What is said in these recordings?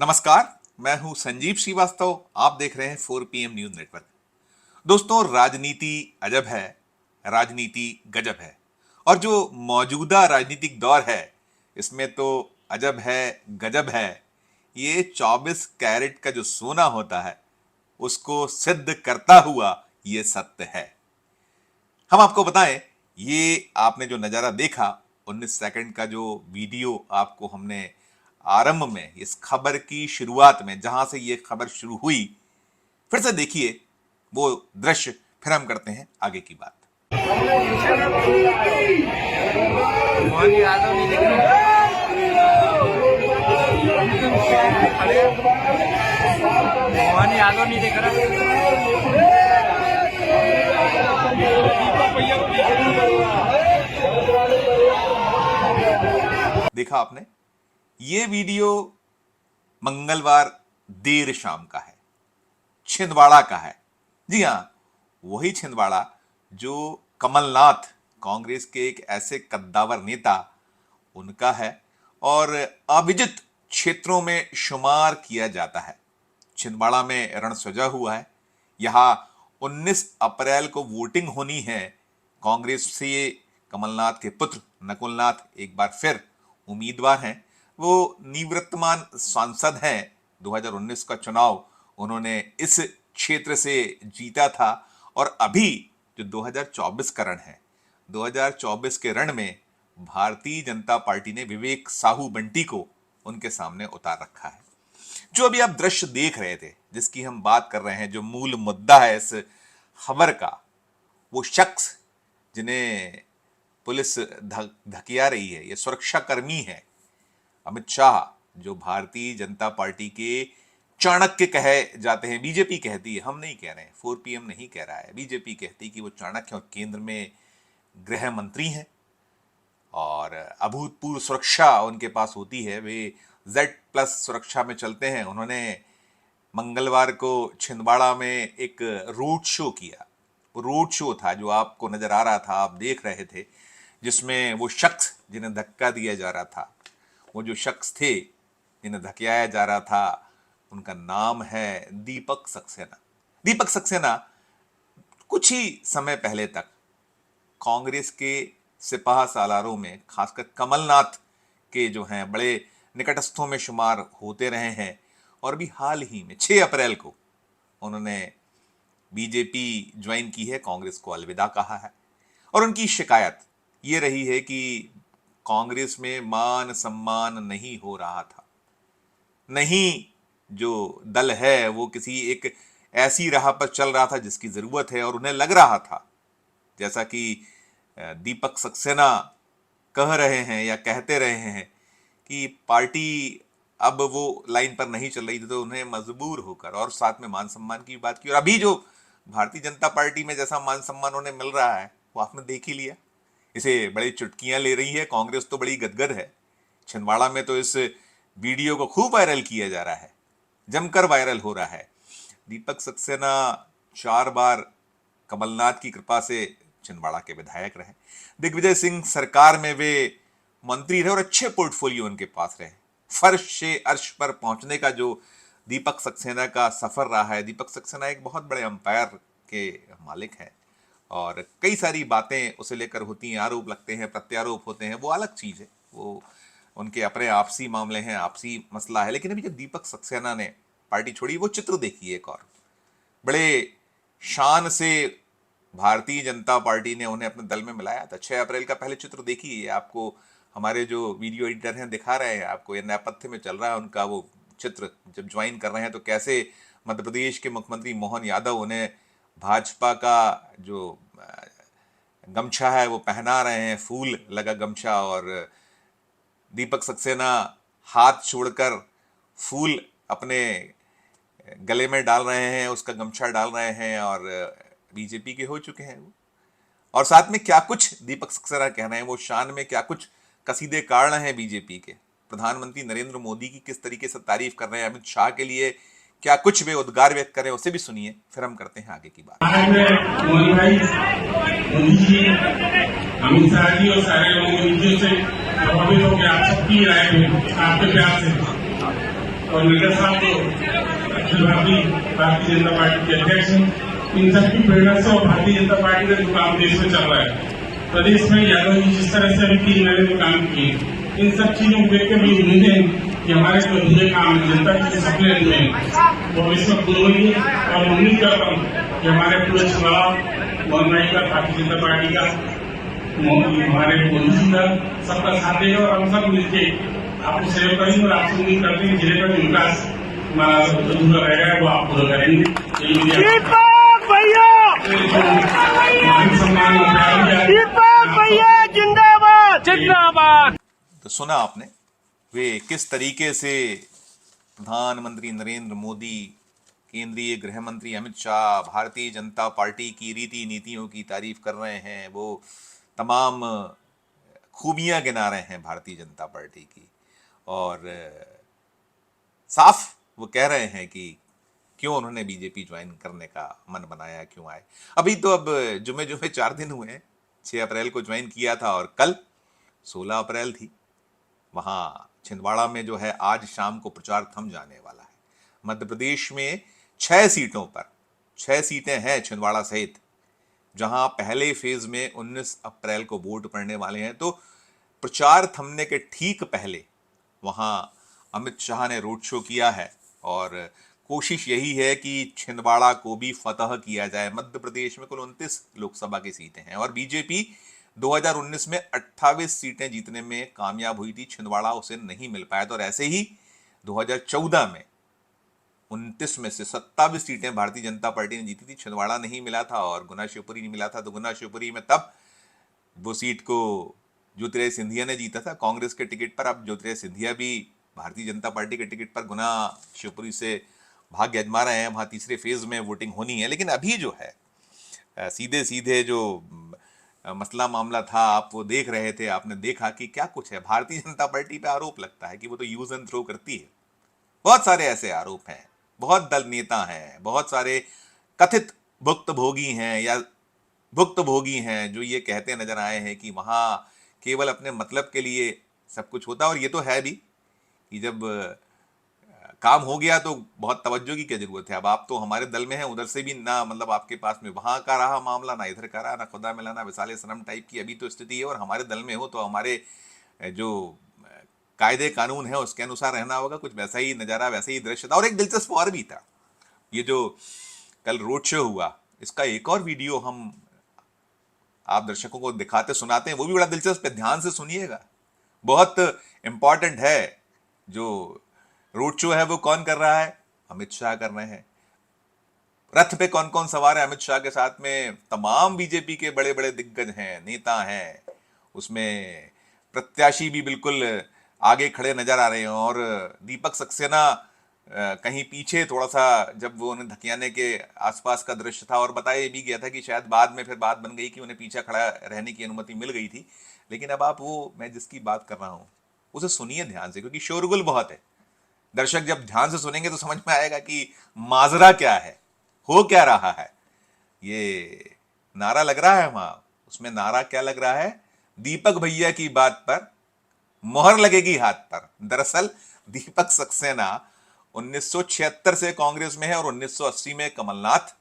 नमस्कार, मैं हूं संजीव श्रीवास्तव। आप देख रहे हैं 4PM न्यूज नेटवर्क। दोस्तों, राजनीति अजब है, राजनीति गजब है और जो मौजूदा राजनीतिक दौर है इसमें तो अजब है, गजब है। ये 24 कैरेट का जो सोना होता है उसको सिद्ध करता हुआ ये सत्य है। हम आपको बताएं, ये आपने जो नज़ारा देखा 19 सेकंड का जो वीडियो आपको हमने आरंभ में इस खबर की शुरुआत में जहां से ये खबर शुरू हुई, फिर से देखिए वो दृश्य, फिर हम करते हैं आगे की बात। मोहन यादव नहीं देख रहा। देखा आपने, ये वीडियो मंगलवार देर शाम का है, छिंदवाड़ा का है। जी हां, वही छिंदवाड़ा जो कमलनाथ, कांग्रेस के एक ऐसे कद्दावर नेता, उनका है और अविजित क्षेत्रों में शुमार किया जाता है। छिंदवाड़ा में रण सजा हुआ है। यहां 19 अप्रैल को वोटिंग होनी है। कांग्रेस से कमलनाथ के पुत्र नकुलनाथ एक बार फिर उम्मीदवार हैं। वो निवर्तमान सांसद हैं। 2019 का चुनाव उन्होंने इस क्षेत्र से जीता था और अभी जो 2024 का रण है, 2024 के रण में भारतीय जनता पार्टी ने विवेक साहू बंटी को उनके सामने उतार रखा है। जो अभी आप दृश्य देख रहे थे, जिसकी हम बात कर रहे हैं, जो मूल मुद्दा है इस खबर का, वो शख्स जिन्हें पुलिस धकिया रही है, ये सुरक्षा कर्मी है अमित शाह, जो भारतीय जनता पार्टी के चाणक्य कहे जाते हैं। बीजेपी कहती है, हम नहीं कह रहे हैं, 4PM नहीं कह रहा है, बीजेपी कहती है कि वो चाणक्य और केंद्र में गृह मंत्री हैं और अभूतपूर्व सुरक्षा उनके पास होती है। वे Z+ सुरक्षा में चलते हैं। उन्होंने मंगलवार को छिंदवाड़ा में एक रोड शो किया। वो रोड शो था जो आपको नजर आ रहा था, आप देख रहे थे, जिसमें वो शख्स जिन्हें धक्का दिया जा रहा था, वो जो शख्स थे जिन्हें धकियाया जा रहा था, उनका नाम है दीपक सक्सेना। दीपक सक्सेना कुछ ही समय पहले तक कांग्रेस के सिपाह सालारों में, खासकर कमलनाथ के जो हैं बड़े निकटस्थों में शुमार होते रहे हैं और भी हाल ही में 6 अप्रैल को उन्होंने बीजेपी ज्वाइन की है, कांग्रेस को अलविदा कहा है। और उनकी शिकायत ये रही है कि कांग्रेस में मान सम्मान नहीं हो रहा था, नहीं जो दल है वो किसी एक ऐसी राह पर चल रहा था जिसकी जरूरत है। और उन्हें लग रहा था, जैसा कि दीपक सक्सेना कह रहे हैं या कहते रहे हैं, कि पार्टी अब वो लाइन पर नहीं चल रही थी, तो उन्हें मजबूर होकर और साथ में मान सम्मान की बात की। और अभी जो भारतीय जनता पार्टी में जैसा मान सम्मान उन्हें मिल रहा है वो आपने देख ही लिया। इसे बड़ी चुटकियां ले रही है कांग्रेस, तो बड़ी गदगद है। छिंदवाड़ा में तो इस वीडियो को खूब वायरल किया जा रहा है, जमकर वायरल हो रहा है। दीपक सक्सेना 4 बार कमलनाथ की कृपा से छिंदवाड़ा के विधायक रहे। दिग्विजय सिंह सरकार में वे मंत्री रहे और अच्छे पोर्टफोलियो उनके पास रहे। फर्श से अर्श पर पहुंचने का जो दीपक सक्सेना का सफर रहा है, दीपक सक्सेना एक बहुत बड़े अंपायर के मालिक हैं और कई सारी बातें उसे लेकर होती हैं, आरोप लगते हैं, प्रत्यारोप होते हैं, वो अलग चीज़ है, वो उनके अपने आपसी मामले हैं, आपसी मसला है। लेकिन अभी जब दीपक सक्सेना ने पार्टी छोड़ी, वो चित्र देखिए एक और, बड़े शान से भारतीय जनता पार्टी ने उन्हें अपने दल में मिलाया था। 6 अप्रैल का पहले चित्र देखिए, आपको हमारे जो वीडियो एडिटर हैं दिखा रहे हैं, आपको ये नेपथ्य में चल रहा है उनका वो चित्र, जब ज्वाइन कर रहे हैं तो कैसे मध्य प्रदेश के मुख्यमंत्री मोहन यादव उन्हें भाजपा का जो गमछा है वो पहना रहे हैं, फूल लगा गमछा, और दीपक सक्सेना हाथ छोड़कर फूल अपने गले में डाल रहे हैं, उसका गमछा डाल रहे हैं और बीजेपी के हो चुके हैं वो। और साथ में क्या कुछ दीपक सक्सेना कह रहे हैं, वो शान में क्या कुछ कसीदे काढ़ रहे हैं बीजेपी के। प्रधानमंत्री नरेंद्र मोदी की किस तरीके से तारीफ कर रहे हैं, अमित शाह के लिए क्या कुछ वे उद्गार व्यक्त करें, उसे भी सुनिए, फिर हम करते हैं आगे की बात। अमित शाह जी और सारे लोगों से प्रभावित होकर आप सबकी राय में आपके प्यार से और नड्डा साहब जो अखिल भारतीय जनता पार्टी के अध्यक्ष हैं, इन सबकी प्रेरणा से और भारतीय जनता पार्टी का जो काम देश में चल रहा है, प्रदेश में यादव जी जिस तरह से अभी 3 महीने में काम किए, इन सब चीजों को देख के भी उम्मीद है कि हमारे जो अधूरे काम जनता के जो सपने अधूरे हैं वो इसमें पूरे होंगे। और उम्मीद करता हूँ कि हमारे पूरे चुनाव मोहन भाई का, भारतीय जनता पार्टी का, हमारे मोदी जी का सबका साथ देगा और हम सब मिलके आपको सहयोग करेंगे। और आपसे उम्मीद करते हैं जिले का जो विकास हमारा अधूरा रह गया है वो आप पूरा करेंगे। दीपक भैया जिंदाबाद जिंदाबाद। तो सुना आपने वे किस तरीके से प्रधानमंत्री नरेंद्र मोदी, केंद्रीय गृह मंत्री अमित शाह, भारतीय जनता पार्टी की रीति नीतियों की तारीफ कर रहे हैं, वो तमाम खूबियां गिना रहे हैं भारतीय जनता पार्टी की, और साफ वो कह रहे हैं कि क्यों उन्होंने बीजेपी ज्वाइन करने का मन बनाया, क्यों आए। अभी तो अब जुमे 4 दिन हुए हैं, 6 अप्रैल को ज्वाइन किया था और कल 16 अप्रैल थी। वहां छिंदवाड़ा में जो है आज शाम को प्रचार थम जाने वाला है। मध्य प्रदेश में 6 सीटों पर 6 सीटें हैं छिंदवाड़ा सहित, जहां पहले फेज में 19 अप्रैल को वोट पड़ने वाले हैं। तो प्रचार थमने के ठीक पहले वहां अमित शाह ने रोड शो किया है और कोशिश यही है कि छिंदवाड़ा को भी फतह किया जाए। मध्य प्रदेश में कुल 29 लोकसभा की सीटें हैं और बीजेपी 2019 में 28 सीटें जीतने में कामयाब हुई थी, छिंदवाड़ा उसे नहीं मिल पाया था। और ऐसे ही 2014 में 29 में से 27 सीटें भारतीय जनता पार्टी ने जीती थी, छिंदवाड़ा नहीं मिला था और गुना शिवपुरी नहीं मिला था। तो गुना शिवपुरी में तब वो सीट को ज्योतिरादित्य सिंधिया ने जीता था कांग्रेस के टिकट पर। अब ज्योतिरादित्य सिंधिया भी भारतीय जनता पार्टी के टिकट पर गुना शिवपुरी से भाग्य आजमा रहे हैं। वहां तीसरे फेज में वोटिंग होनी है। लेकिन अभी जो है सीधे सीधे जो मसला मामला था, आप वो देख रहे थे, आपने देखा कि क्या कुछ है। भारतीय जनता पार्टी पे आरोप लगता है कि वो तो यूज एंड थ्रो करती है। बहुत सारे ऐसे आरोप हैं, बहुत दल नेता हैं, बहुत सारे कथित भुक्तभोगी हैं या भुक्तभोगी हैं जो ये कहते नजर आए हैं कि वहां केवल अपने मतलब के लिए सब कुछ होता है। और ये तो है भी कि जब काम हो गया तो बहुत तवज्जो की क्या जरूरत है। अब आप तो हमारे दल में हैं, उधर से भी ना मतलब आपके पास में वहां का रहा मामला, ना इधर का रहा, ना खुदा मिला ना विसाले सनम टाइप की अभी तो स्थिति है। और हमारे दल में हो तो हमारे जो कायदे कानून है उसके अनुसार रहना होगा। कुछ वैसा ही नजारा, वैसा ही दृश्य था। और एक दिलचस्प और भी था, ये जो कल रोड शो हुआ, इसका एक और वीडियो हम आप दर्शकों को दिखाते सुनाते हैं, वो भी बड़ा दिलचस्प है, ध्यान से सुनिएगा, बहुत इंपॉर्टेंट है। जो रोड शो है वो कौन कर रहा है? अमित शाह कर रहे हैं। रथ पे कौन कौन सवार है अमित शाह के साथ में? तमाम बीजेपी के बड़े बड़े दिग्गज हैं, नेता हैं, उसमें प्रत्याशी भी बिल्कुल आगे खड़े नजर आ रहे हैं। और दीपक सक्सेना कहीं पीछे थोड़ा सा, जब वो उन्हें धकियाने के आसपास का दृश्य था, और बताया भी गया था कि शायद बाद में फिर बात बन गई कि उन्हें पीछे खड़ा रहने की अनुमति मिल गई थी। लेकिन अब आप वो, मैं जिसकी बात कर रहा हूं उसे सुनिए ध्यान से, क्योंकि शोरगुल बहुत है। दर्शक जब ध्यान से सुनेंगे तो समझ में आएगा कि माजरा क्या है, हो क्या रहा है। ये नारा लग रहा है वहां, उसमें नारा क्या लग रहा है? दीपक भैया की बात पर मोहर लगेगी हाथ पर। दरअसल दीपक सक्सेना 1976 से कांग्रेस में है और 1980 में कमलनाथ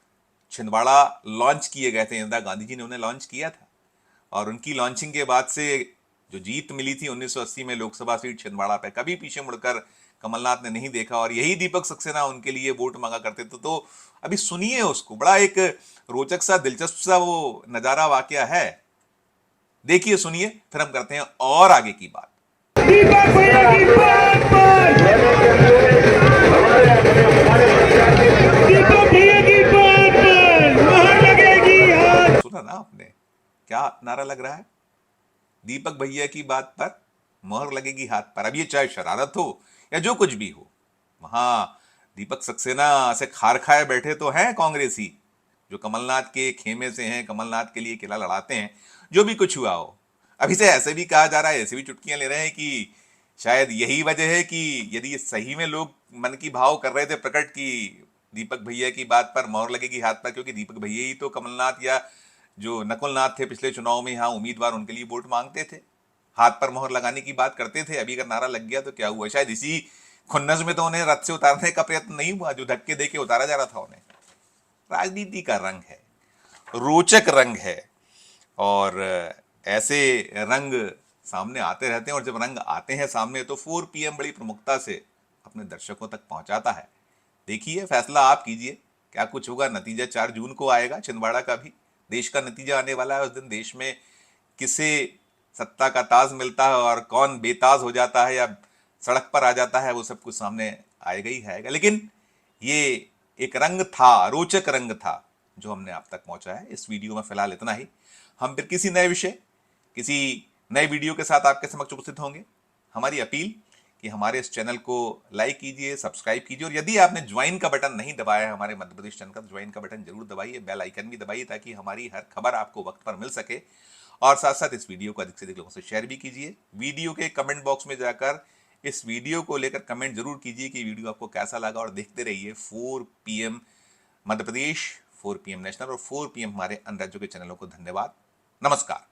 छिंदवाड़ा लॉन्च किए गए थे। इंदिरा गांधी जी ने उन्हें लॉन्च किया था और उनकी लॉन्चिंग के बाद से जो जीत मिली थी 1980 में लोकसभा सीट छिंदवाड़ा पे, कभी पीछे मुड़कर कमलनाथ ने नहीं देखा और यही दीपक सक्सेना उनके लिए वोट मांगा करते थे। तो अभी सुनिए उसको, बड़ा एक रोचक सा, दिलचस्प सा वो नजारा वाकया है। देखिए, सुनिए, फिर हम करते हैं और आगे की बात। दीपक भैया की बात पर, दीपक भैया की बात पर मोहर लगेगी हाथ। सुना ना आपने क्या नारा लग रहा है? दीपक भैया की बात पर मोहर लगेगी हाथ पर। अब ये चाहे शरारत हो या जो कुछ भी हो, वहां दीपक सक्सेना से खार खाए बैठे तो हैं कांग्रेसी, जो कमलनाथ के खेमे से हैं, कमलनाथ के लिए किला लड़ाते हैं। जो भी कुछ हुआ हो, अभी से ऐसे भी कहा जा रहा है, ऐसे भी चुटकियां ले रहे हैं कि शायद यही वजह है कि यदि सही में लोग मन की भाव कर रहे थे प्रकट की दीपक भैया की बात पर मोहर लगेगी हाथ पर, क्योंकि दीपक भैया ही तो कमलनाथ या जो नकुलनाथ थे पिछले चुनाव में यहाँ उम्मीदवार, उनके लिए वोट मांगते थे, हाथ पर मोहर लगाने की बात करते थे। अभी अगर नारा लग गया तो क्या हुआ? शायद इसी खुन्नस में तो उन्हें रथ से उतारने का प्रयत्न नहीं हुआ, जो धक्के दे के उतारा जा रहा था उन्हें। राजनीति का रंग है, रोचक रंग है, और ऐसे रंग सामने आते रहते हैं, और जब रंग आते हैं सामने तो 4 PM बड़ी प्रमुखता से अपने दर्शकों तक पहुंचाता है। देखिए, फैसला आप कीजिए क्या कुछ होगा। नतीजा 4 जून को आएगा, छिंदवाड़ा का भी देश का नतीजा आने वाला है। उस दिन देश में किसे सत्ता का ताज मिलता है और कौन बेताज हो जाता है या सड़क पर आ जाता है, वो सब कुछ सामने आएगा ही आएगा। लेकिन ये एक रंग था, रोचक रंग था, जो हमने आप तक पहुंचा है। इस वीडियो में फिलहाल इतना ही। हम फिर किसी नए विषय, किसी नए वीडियो के साथ आपके समक्ष उपस्थित होंगे। हमारी अपील कि हमारे इस चैनल को लाइक कीजिए, सब्सक्राइब कीजिए, और यदि आपने ज्वाइन का बटन नहीं दबाया है हमारे मध्य प्रदेश चैनल का, तो ज्वाइन का बटन जरूर दबाइए, बेल आइकन भी दबाइए, ताकि हमारी हर खबर आपको वक्त पर मिल सके। और साथ साथ इस वीडियो को अधिक से अधिक लोगों से शेयर भी कीजिए। वीडियो के कमेंट बॉक्स में जाकर इस वीडियो को लेकर कमेंट जरूर कीजिए कि वीडियो आपको कैसा लगा, और देखते रहिए 4 PM Madhya Pradesh, 4 PM national और 4 PM हमारे अन्य राज्यों के चैनलों को। धन्यवाद, नमस्कार।